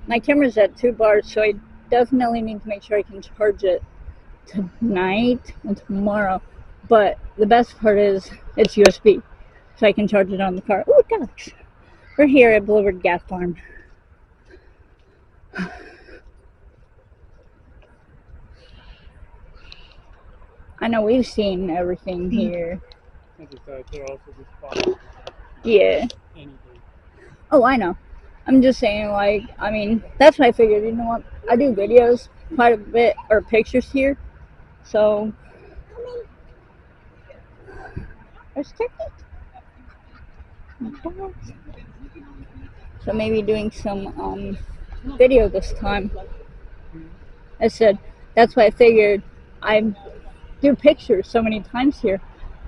My camera's at 2 bars, so I definitely need to make sure I can charge it tonight and tomorrow. But the best part is it's USB, so I can charge it on the car. Oh, ducks! We're here at Bluebird Gap Farm. I know we've seen everything here. Yeah. Oh, I know. I'm just saying, like, I mean, that's what I figured. You know what? I do videos quite a bit, or pictures here. So, there's turkey. So maybe doing some video this time. I said, that's why I figured I do pictures so many times here.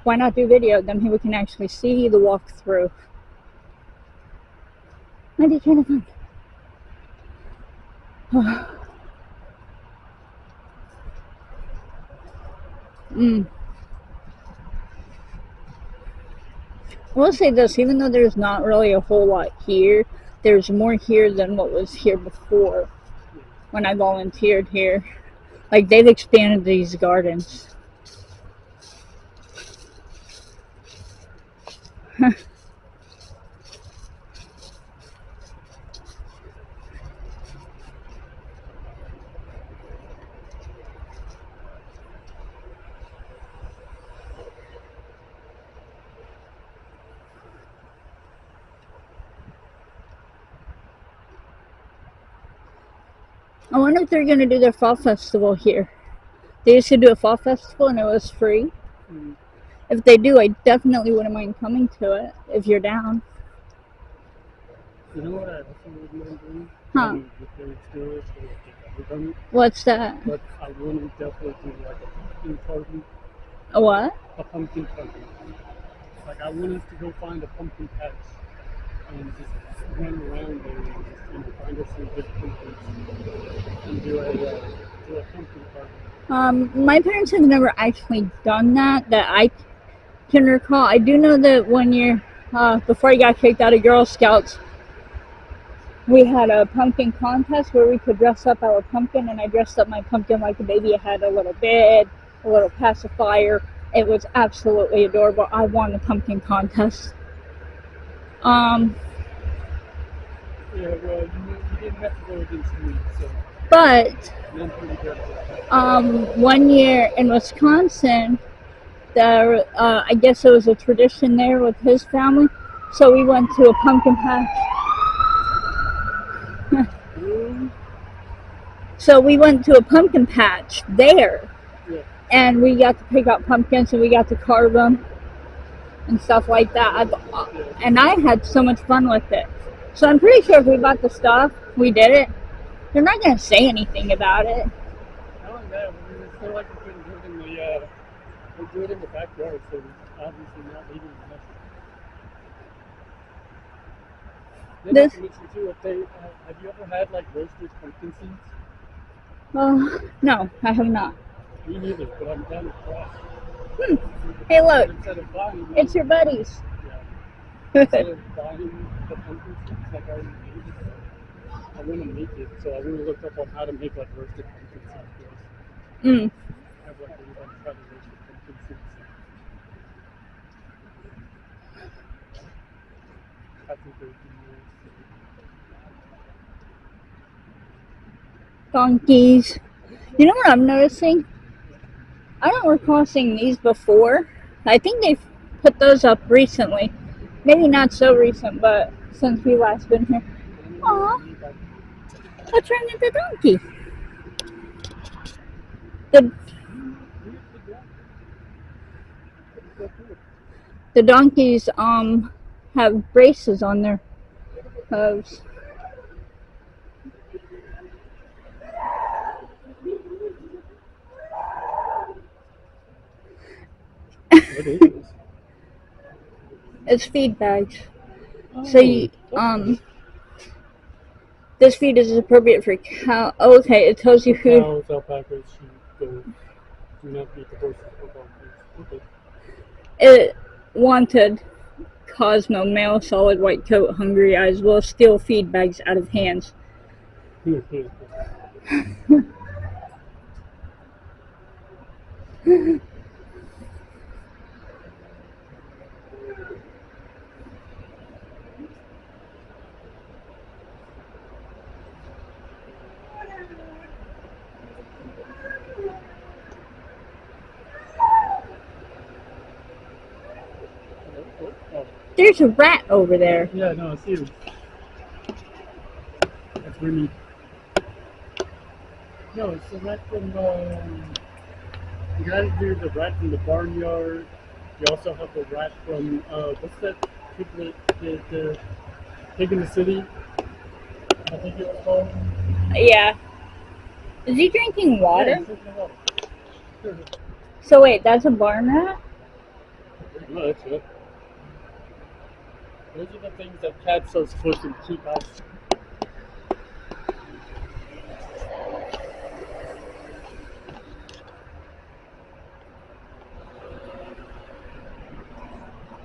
Why not do video? Then people can actually see the walkthrough. Might be kind of fun. I will say this, even though there's not really a whole lot here, there's more here than what was here before when I volunteered here. Like, they've expanded these gardens. I wonder if they're going to do their fall festival here. They used to do a fall festival and it was free. If they do, I definitely wouldn't mind coming to it if you're down. You know what I also would mind doing? Huh? What's that? But I want to definitely do like a pumpkin party. A what? A pumpkin party. Like, I want us to go find a pumpkin patch and just run around there and find us some good pumpkins and do a pumpkin party. My parents have never actually done that I can recall. I do know that one year, before I got kicked out of Girl Scouts, we had a pumpkin contest where we could dress up our pumpkin, and I dressed up my pumpkin like a baby. It had a little bed, a little pacifier. It was absolutely adorable. I won the pumpkin contest. Yeah, well, you didn't have to go against me, so. But one year in Wisconsin, I guess it was a tradition there with his family, so we went to a pumpkin patch. So we went to a pumpkin patch there, and we got to pick out pumpkins and we got to carve them and stuff like that. And I had so much fun with it. So I'm pretty sure if we bought the stuff, we did it, they're not going to say anything about it. Not only that, we feel like we couldn't do it in the backyard, so obviously not leaving the message. Too, have you ever had like roasted pumpkin seeds? No, I have not. Me neither, but I'm down to try. Hey, look, it's your buddies. Yeah. Instead of buying the pumpkin seeds like I already made, I want to make it, so I want to look up on how to make like roasted pumpkin seeds. I have like everybody try to roast pumpkin seeds. I think they would be nice. Donkeys. You know what I'm noticing? I don't recall seeing these before. I think they've put those up recently. Maybe not so recent, but since we last been here. Aw. What's wrong with the donkey? The donkeys have braces on their hooves. What is this? It's feed bags. So you, this feed is appropriate for cow. Oh, okay, it tells you who. Cows, alpacas, sheep, goats. Do not feed the horses or donkeys. Okay. It wanted Cosmo, male, solid white coat, hungry eyes, will steal feed bags out of hands. There's a rat over there. Yeah, no, I see him. That's really. No, it's the rat from. You guys do the rat from the barnyard. You also have the rat from. What's that? The pig in the city. I think it was called. Yeah. Is he drinking water? Yeah, he's drinking water. So wait, that's a barn rat? No, that's it. Those are the things that cats are supposed to keep out.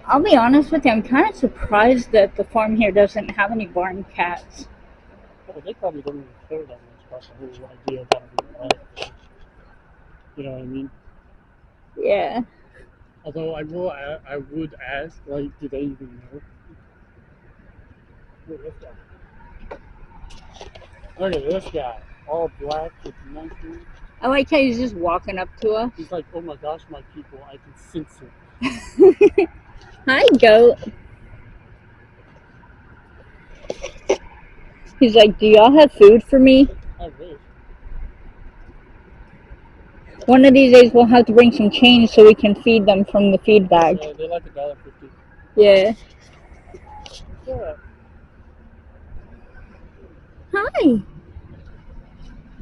I'll be honest with you, I'm kind of surprised that the farm here doesn't have any barn cats. Well, they probably don't even care that much about the whole idea of having a rat. You know what I mean? Yeah. Although I would ask, like, do they even know? Look at this guy. Look at this guy, all black with nice hair. I like how he's just walking up to us. He's like, oh my gosh, my people, I can sense it. Hi, goat. He's like, do y'all have food for me? I wish. One of these days we'll have to bring some change so we can feed them from the feed bag. Yeah, they're like $1.50. Yeah. Yeah. Hi.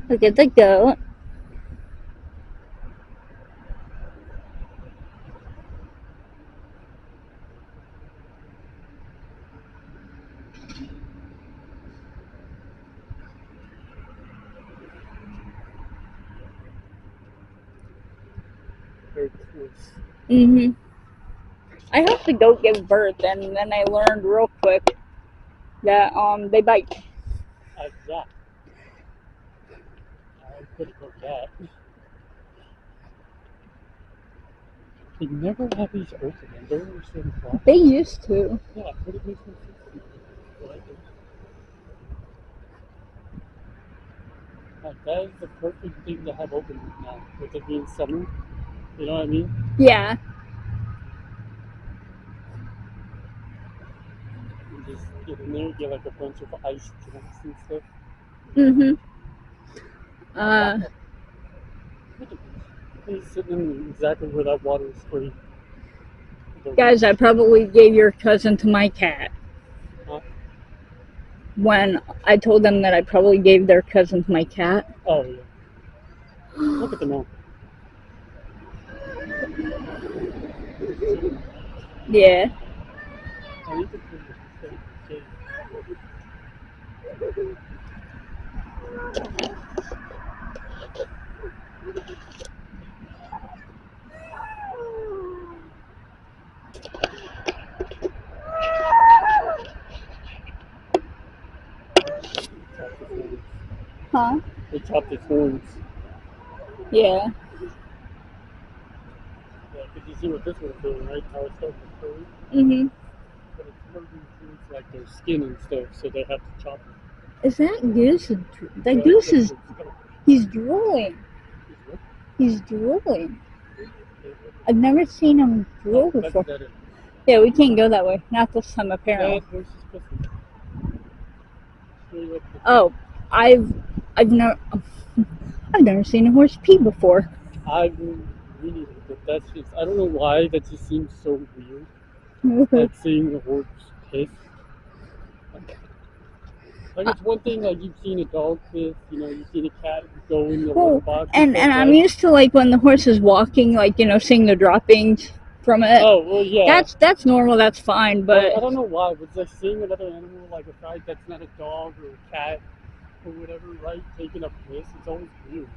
Look at the goat. Very close. Mhm. I hope the goat gives birth, and then I learned real quick that they bite. Yeah. I could have cooked that. They never have these open. I don't understand why. They used to. Yeah, but it makes no sense. Like, that is the perfect thing to have open now, with it being summer. You know what I mean? Yeah. You just get in there, get like a bunch of ice drinks and stuff. Mhm. Look at this. He's sitting in exactly where that water is sprayed. Guys, I probably gave your cousin to my cat. Huh? When I told them that I probably gave their cousin to my cat. Oh, yeah. Look at the mouth. Yeah. I need to put this thing. Huh? They chopped his horns. Yeah. Yeah, because you see what this one's doing, right? How it's starting to curve. Mhm. But it's curving towards like their skin and stuff, so they have to chop it. Is that goose? That goose is. He's drooling. He's drooling. I've never seen him drool before. Yeah, we can't go that way. Not this time, apparently. Oh, I've never seen a horse pee before. I really, but that's just, I don't know why, that just seems so weird. Like seeing a horse piss. Like, it's one thing, like, you've seen a dog piss, you know, you've seen a cat go in the litter box. And I'm used to, like, when the horse is walking, like, you know, seeing the droppings from it. Oh, well, yeah. That's normal, that's fine, but... I don't know why, but like seeing another animal, like a guy that's not a dog or a cat or whatever, right, taking a piss, it's always weird.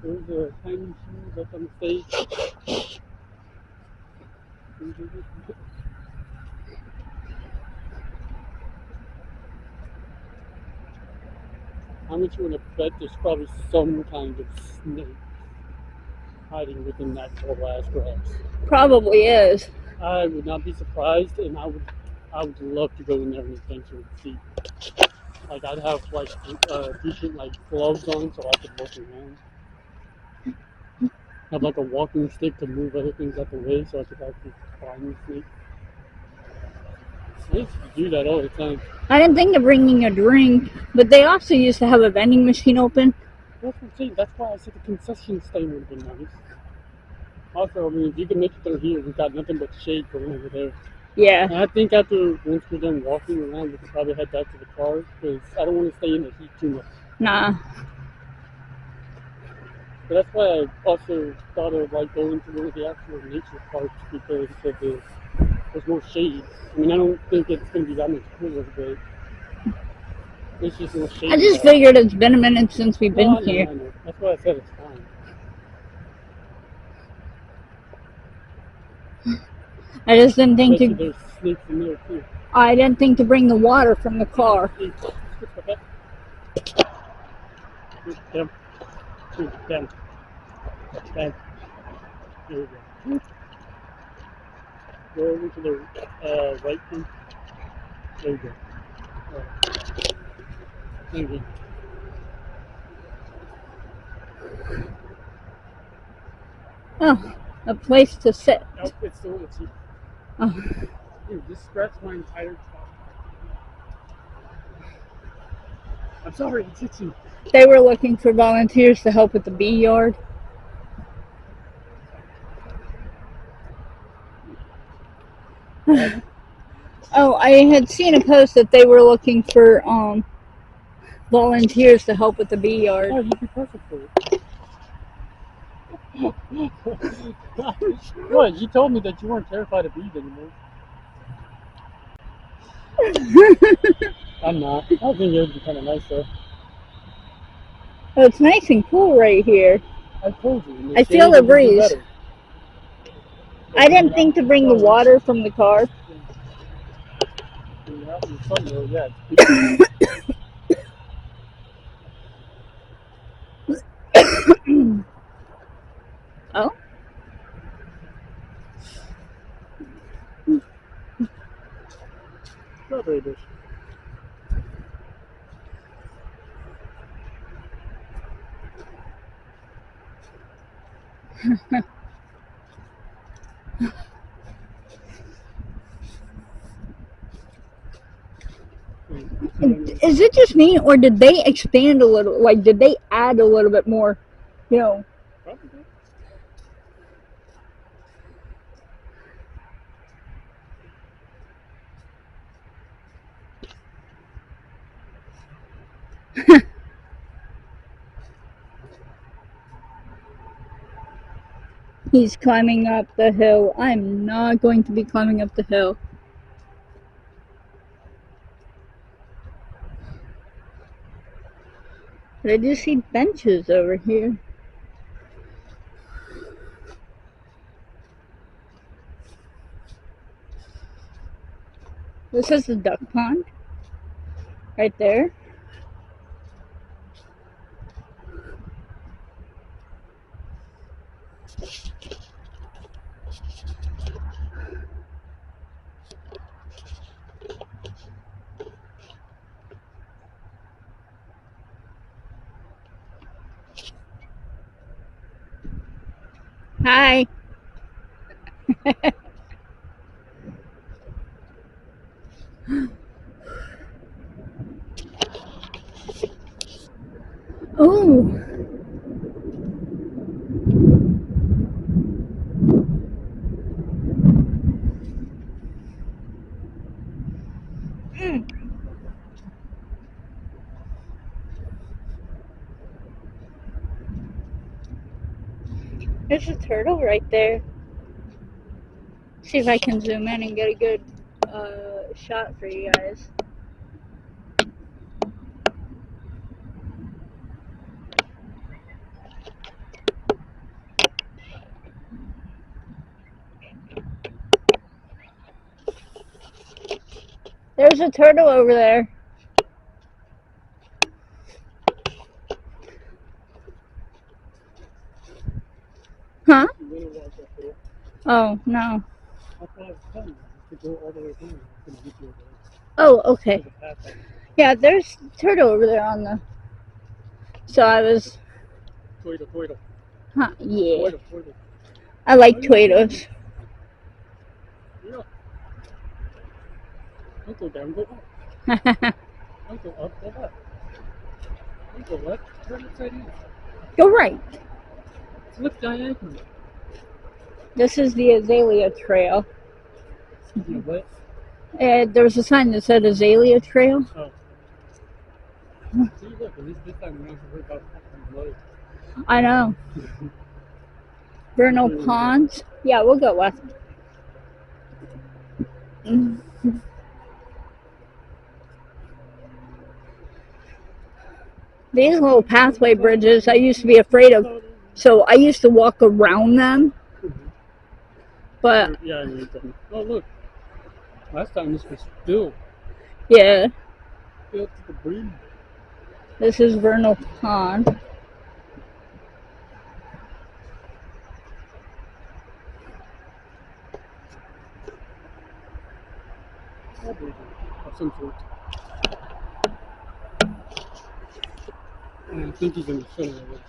There's a tiny shoes up on the stage. How much you want to bet there's probably some kind of snake hiding within that tall ass grass? Probably is. I would not be surprised, and I would love to go in there and adventure and see. Like I'd have like decent like gloves on so I could walk around. Have like a walking stick to move other things out the way so I could actually find the snake. I used to do that all the time. I didn't think of bringing a drink, but they also used to have a vending machine open. That's what I'm saying. That's why I said the concession stand would have been nice. Also, I mean, if you can make it through here, we've got nothing but shade going over there. Yeah. And I think once we're done walking around, we could probably head back to the car because I don't want to stay in the heat too much. Nah. But that's why I also thought of like going to one of the actual nature parks because there's more shade. I mean, I don't think it's going to be that much cooler, but it's just more shade. I just figured it's been a minute since we've been here. I know. That's why I said it's fine. I just didn't think to. There's snakes in there too. I didn't think to bring the water from the car. Down. Down. Down. There we go. Go over to the right one. There you go. There you go. Oh, a place to sit. Nope, it's still itchy. Oh. Dude, this scratched my entire top. I'm sorry, it's itchy. They were looking for volunteers to help with the bee yard. Oh, I had seen a post that they were looking for volunteers to help with the bee yard. Oh, you'd be perfect for it. What? You told me that you weren't terrified of bees anymore. I'm not. I think it would be kind of nice though. Oh, it's nice and cool right here. I told you. I feel the breeze. I didn't think to bring the water from the car. Oh? Strawberry bush. Is it just me, or did they expand a little? Like, did they add a little bit more? You know. Probably. He's climbing up the hill. I'm not going to be climbing up the hill. But I do see benches over here. This is the duck pond. Right there. Hi. Oh. There's a turtle right there. See if I can zoom in and get a good shot for you guys. There's a turtle over there. Huh? You want to walk up there? Oh, no. That's what I was telling you. You could go all the way down. It's going to get you over there. Oh, okay. There's a path out there. Yeah, there's a turtle over there on the... So I was... Toilet. Huh, yeah. Toilet. I like Toitos. Yeah. Don't go down, go up. Don't go up, go left. Don't go left, turn upside down. Go right. Flip diagonally. This is the Azalea Trail. Excuse me, what? There was a sign that said Azalea Trail. Oh. See, look, at least this time we don't have to worry about fucking load. I know. Vernal Ponds. Yeah, we'll go west. These little pathway bridges I used to be afraid of, so I used to walk around them. But yeah, oh look, last time this was filled. Yeah, Filled to the brim. This is Vernal Pond. Of some sort. And I think he's in the center of it.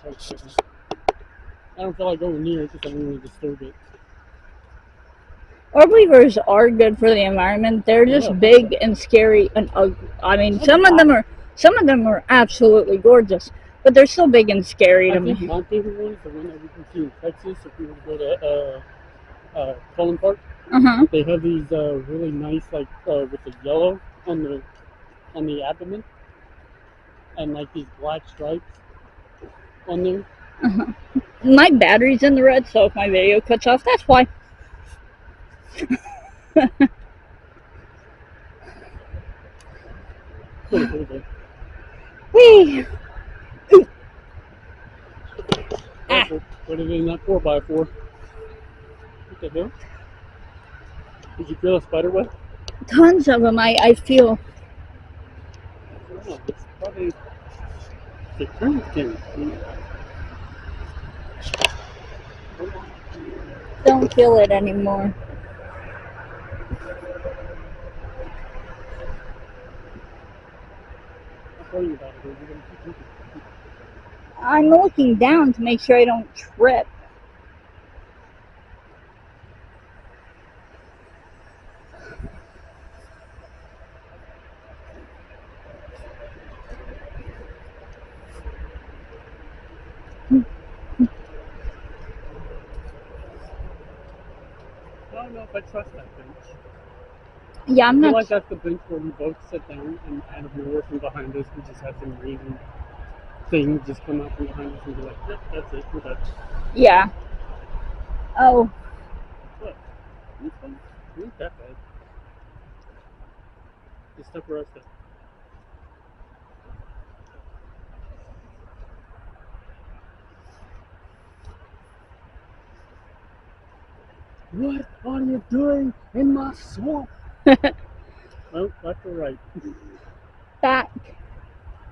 I don't feel like going near it because I don't want to disturb it. Orb weavers are good for the environment. They're just big and scary and ugly. I mean, some of them are absolutely gorgeous, but they're still big and scary to me. I think my favorite one is the one that we can see in Texas. If we were to go to Cullen Park, they have these really nice, like with the yellow on the abdomen, and like these black stripes on there. My battery's in the red, so if my video cuts off, that's why. Whee! Put it in that 4x4. What the hell? Did you feel a spider web? Tons of them, I feel. Oh, it's probably the current thing. Don't feel it anymore. I'll tell you about it. I'm looking down to make sure I don't trip. I don't know if I trust that bench. Yeah, I'm I feel not. like that's the bench where we both sit down and out of nowhere from behind us we just have some random thing just come out from behind us and be like, yep, that's it, we're done. Yeah. Oh. What? It's fine. It ain't that bad. It's stuff for us though. What are you doing in my swamp? Oh, left or right? Back.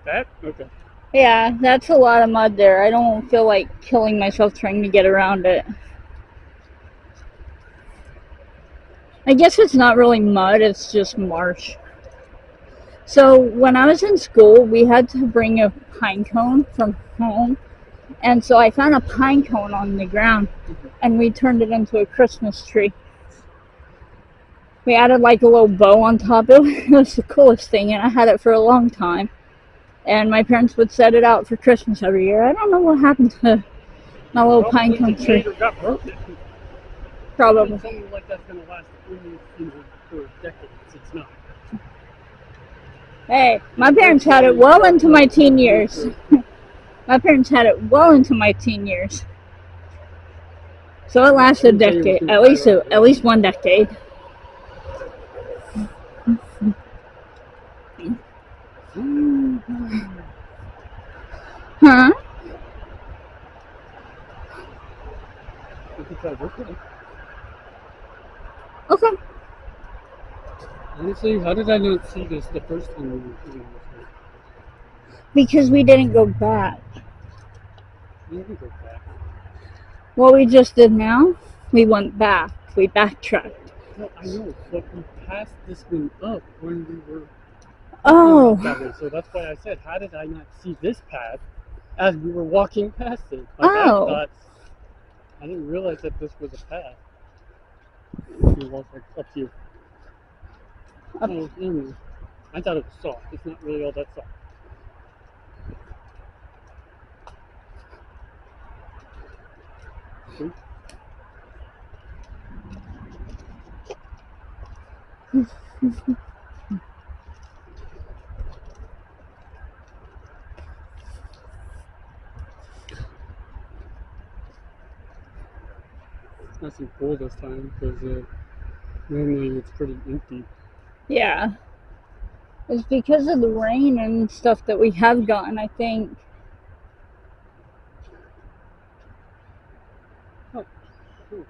That? Okay. Yeah, that's a lot of mud there. I don't feel like killing myself trying to get around it. I guess it's not really mud, it's just marsh. So when I was in school, we had to bring a pine cone from home. And so I found a pine cone on the ground and we turned it into a Christmas tree. We added like a little bow on top. It was the coolest thing, and I had it for a long time. And my parents would set it out for Christmas every year. I don't know what happened to my little pine cone tree. Got broken. Probably. Something like that's going to last for decades. It's not. Hey, my parents had it well into my teen years. My parents had it well into my teen years. So it lasted a decade, at least one decade. Huh? Okay. Honestly, how did I not see this the first time we were doing this? Because we didn't go back. We didn't go back. What we just did now, we went back. We backtracked. No, I know, but we passed this one up when we were Oh. that way. So that's why I said, how did I not see this path as we were walking past it? Like I thought, I didn't realize that this was a path. We walked like up here. Oh, anyway, I thought it was soft. It's not really all that soft. See? It's nice and cool this time because normally it's pretty empty. Yeah. It's because of the rain and stuff that we have gotten, I think. Oh, cool.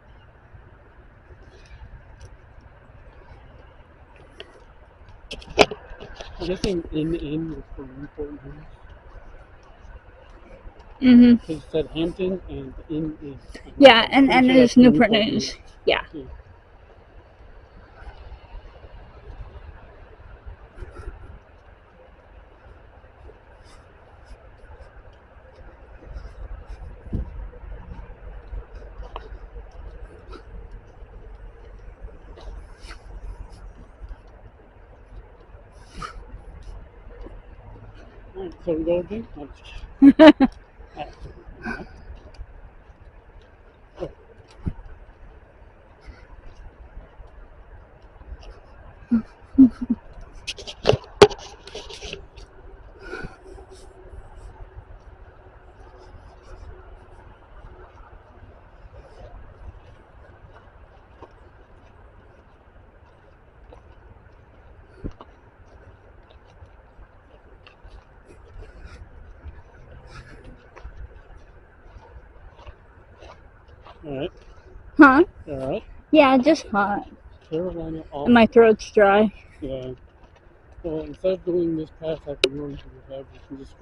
I'm guessing in is for Newport News. Mm-hmm. Because it said Hampton and in is. Yeah, and sure it's Newport News. Yeah. Alright, so we go again? Alright. Huh? Alright. Yeah, just hot. Carolina off. And my throat's dry. Yeah. Well, instead of doing this path like we normally have, we can just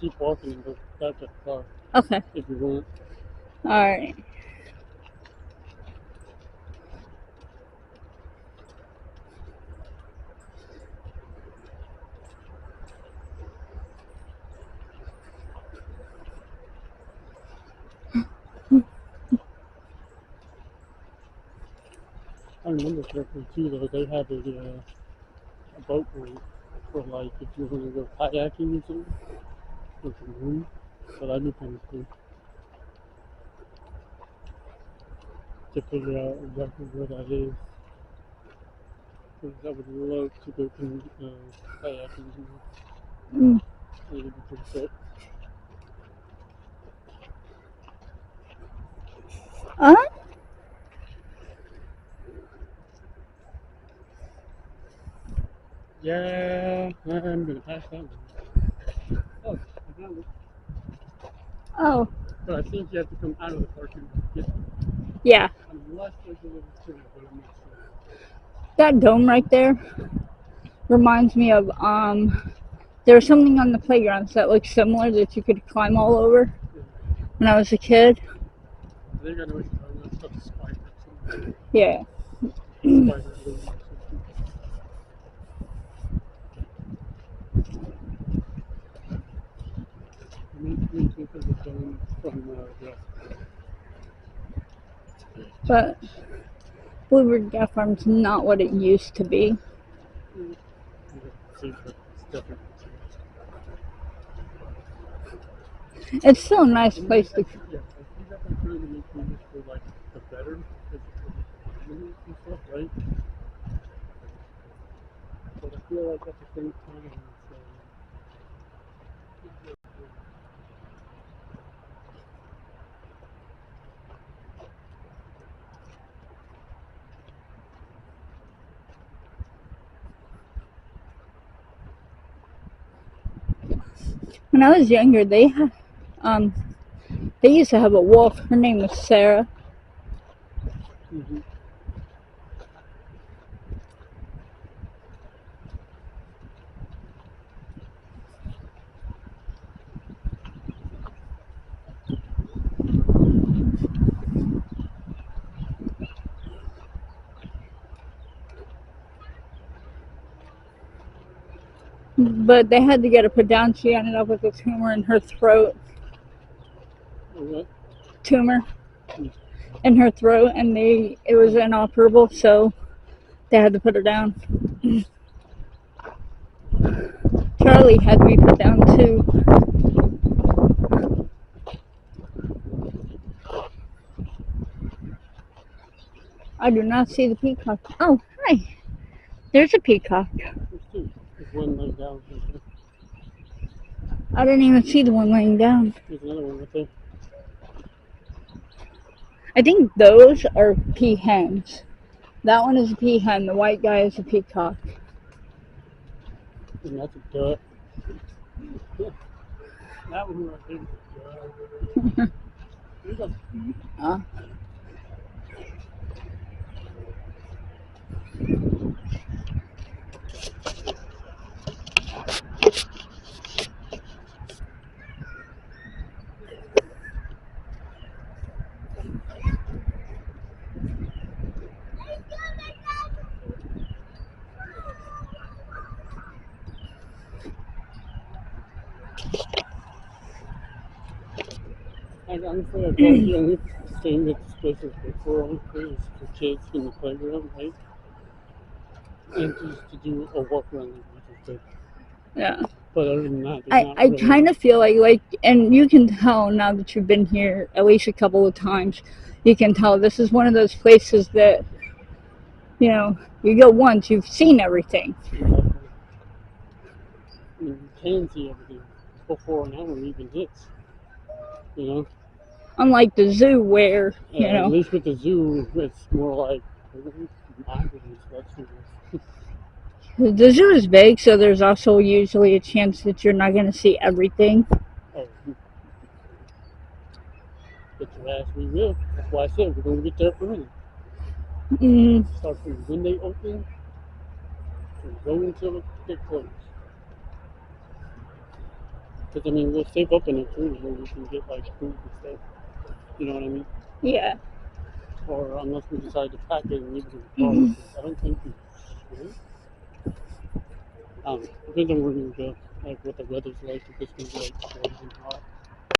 keep walking and go back to the car. Okay. If you want. Alright. I remember correctly too, though, they have a boat ramp for like if you want to go kayaking or something. With some room. So that'd be kind of cool. To figure out exactly where that is. Because I would love to go kayaking. Mm. It'd be pretty sick. Yeah, I'm gonna pass that one. Oh, I found it. Oh. But I think you have to come out of the parking lot to get there. Yeah. Unless there's a little trail, but I'm not sure. That dome right there reminds me of there was something on the playgrounds that looked similar that you could climb all over when I was a kid. I think I know what you're talking about. It's called the spider or something. Yeah. Spider loom or something. It makes me think of the dome from But Bluebird Gap Farm's not what it used to be. Seems like it's different. It's still a nice place to. Yeah, I think that they're trying to make things for like the better and stuff, right? But I feel like at the same time, it's When I was younger, they used to have a wolf. Her name was Sarah. but they had to get it put down. She ended up with a tumor in her throat. What? Tumor in her throat, and it was inoperable, so they had to put her down. Charlie had to be put down too. I do not see the peacock. Oh, hi. There's a peacock. There's one laying down. I didn't even see the one laying down. There's another one right there. I think those are peahens. That one is a peahen. The white guy is a peacock. And that's a duck. That one right there is a duck. There's a... Honestly, I thought the only thing that this place is good for is for kids in the playground, right? And just to do a walk around, which is good. Yeah. But other than that, I really... kind of feel like, and you can tell now that you've been here at least a couple of times, you can tell this is one of those places that, you go once, you've seen everything. Exactly. You can see everything before an hour even hits, Unlike the zoo where, At least with the zoo, it's more like the zoo is big, so there's also usually a chance that you're not going to see everything. Oh, get your ass, we will. That's why I said we're going to get there early. Start from when they open and go until they close. Because, we'll save up in it too, where we can get like food and stuff. You know what I mean? Yeah. Or unless we decide to pack it and leave it in the car. I don't think we should. Depends on where we go, like what the weather's like, if it's going to be like cold and hot.